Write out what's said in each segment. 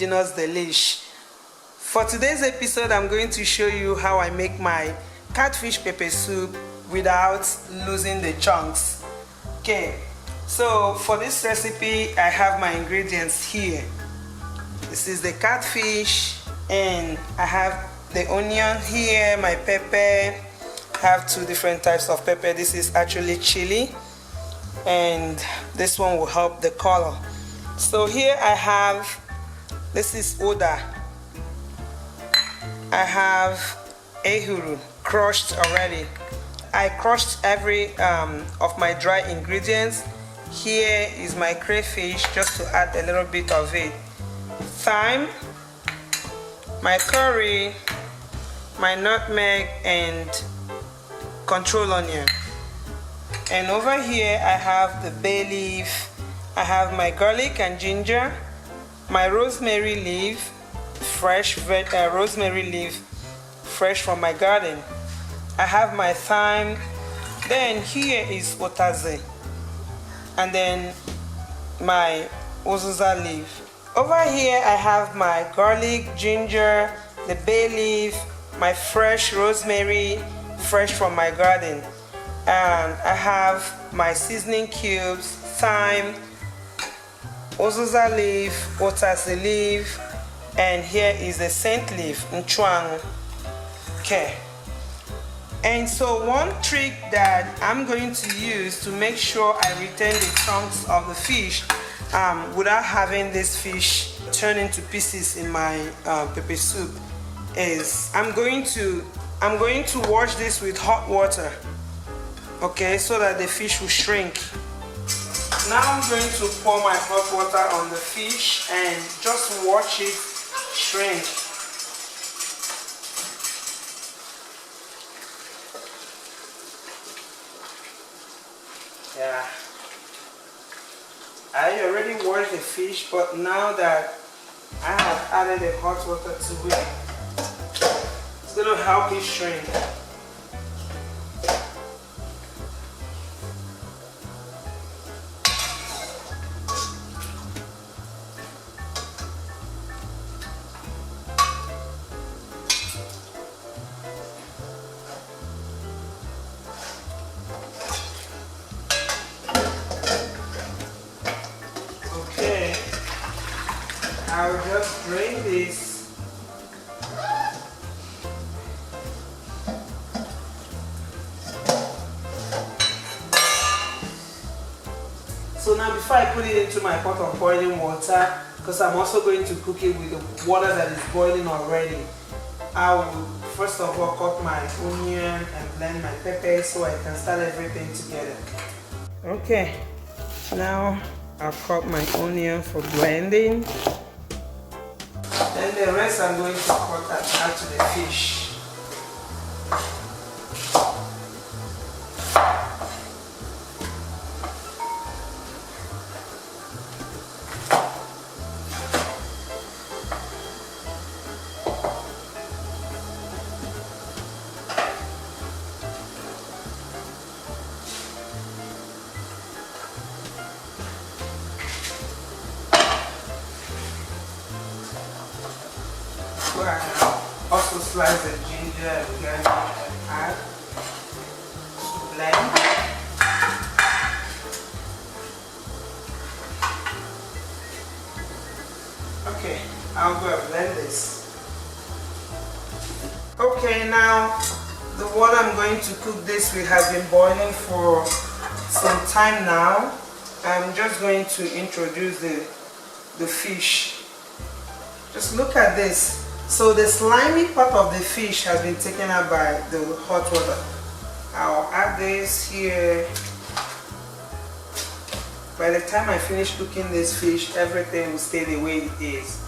indigenous delish. For today's episode, I'm going to show you how I make my catfish pepper soup without losing the chunks. Okay, so for this recipe, I have my ingredients here. This is the catfish, and I have the onion here, my pepper. I have two different types of pepper. This is actually chili, and this one will help the color. So here I have, this is Oda. I have ehuru crushed already. I crushed every of my dry ingredients. Here is my crayfish, just to add a little bit of it. Thyme, my curry, my nutmeg, and control onion. And over here I have the bay leaf, I have my garlic and ginger, my rosemary leaf, fresh rosemary leaf, fresh from my garden. I have my thyme. Then here is otaze, and then my uziza leaf. Over here I have my garlic, ginger, the bay leaf, my fresh rosemary, fresh from my garden, and I have my seasoning cubes, thyme, uziza leaf, otaze leaf, and here is the scent leaf, nchuang. Okay. And so one trick that I'm going to use to make sure I retain the chunks of the fish without having this fish turn into pieces in my pepper soup is I'm going to wash this with hot water, okay, so that the fish will shrink. Now I'm going to pour my hot water on the fish and just watch it shrink. Yeah, I already washed the fish, but now that I have added the hot water to it, it's going to help it shrink. I'll just drain this. So now before I put it into my pot of boiling water, because I'm also going to cook it with the water that is boiling already, I will first of all cut my onion and blend my pepper so I can start everything together. Okay, now I'll cut my onion for blending. Then the rest I'm going to cut and add to the fish. I can also slice the ginger and garlic and add to blend. Okay, I'll go and blend this. Okay, now the water I'm going to cook this with has been boiling for some time now. I'm just going to introduce the fish. Just look at this. So the slimy part of the fish has been taken out by the hot water. I'll add this here. By the time I finish cooking this fish, everything will stay the way it is.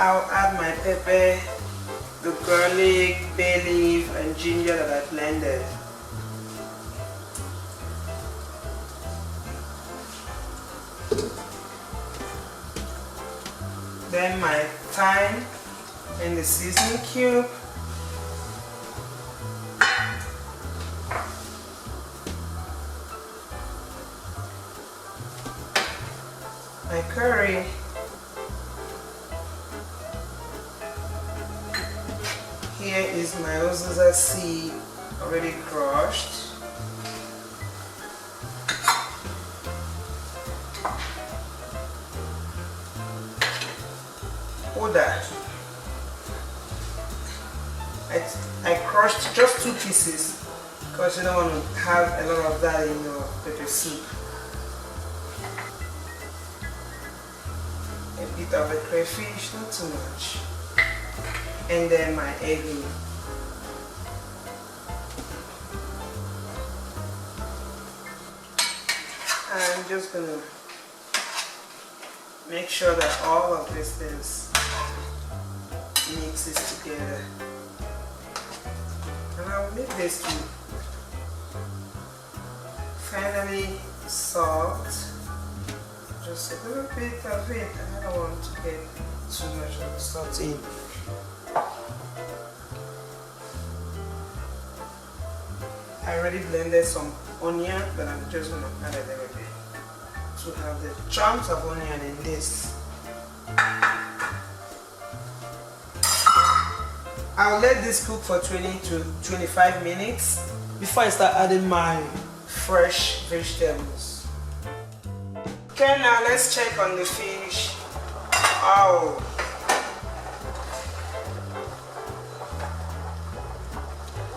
I'll add my pepper, the garlic, bay leaf, and ginger that I blended. Then my thyme and the seasoning cube. My curry. Here is my uziza seed already crushed. Uda. I crushed just 2 pieces because you don't want to have a lot of that in your pepper soup. A bit of the crayfish, not too much. And then my egg. I'm just gonna make sure that all of these things mixes together. And I'll leave this to finally salt. Just a little bit of it. I don't want to get too much of the salt in. I already blended some onion, but I'm just going to add a little bit to have the chunks of onion in this. I'll let this cook for 20 to 25 minutes before I start adding my fresh vegetables. Okay, now let's check on the fish. Oh,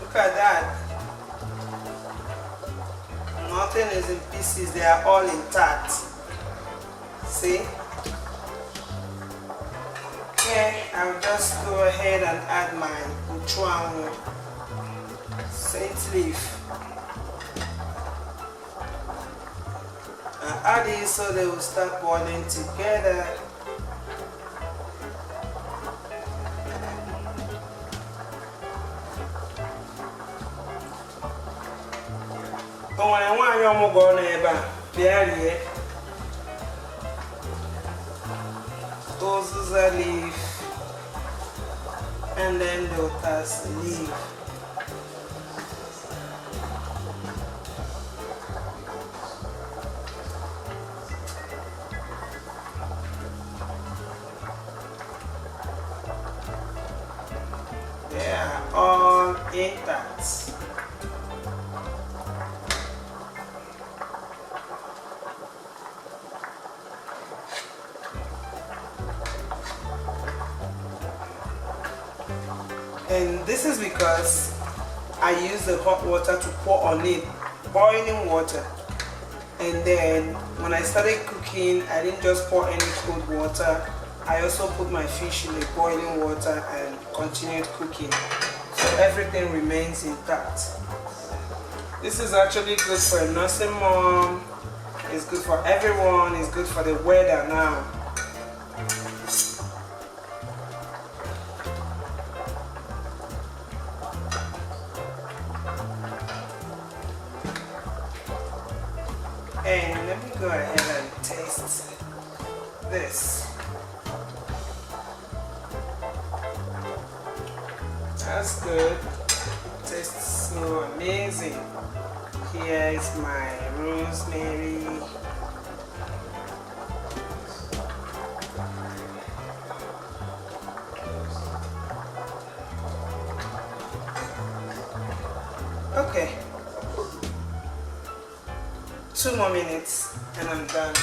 look at that. Nothing is in pieces, they are all intact. See? Okay, I'll just go ahead and add my uchuanwu saint leaf. And add it so they will start boiling together. I want you to go neighbor. There, those are leaf, and then lotus leaf. They are all intact. And this is because I use the hot water to pour on it, boiling water. And then when I started cooking, I didn't just pour any cold water. I also put my fish in the boiling water and continued cooking. So everything remains intact. This is actually good for a nursing mom. It's good for everyone. It's good for the weather now. And let me go ahead and taste this. That's good. It tastes so amazing. Here is my rosemary. Okay. 2 more minutes and I'm done.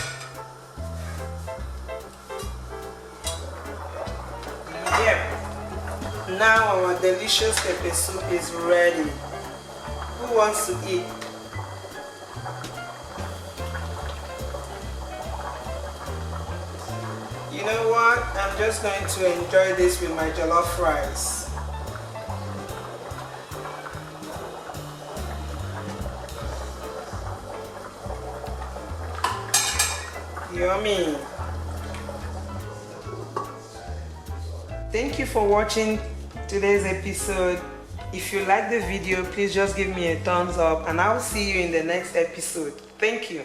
Yep. Now our delicious pepper soup is ready. Who wants to eat? You know what? I'm just going to enjoy this with my jollof rice. Yummy. Thank you for watching today's episode. If you like the video, please just give me a thumbs up and I'll see you in the next episode. Thank you.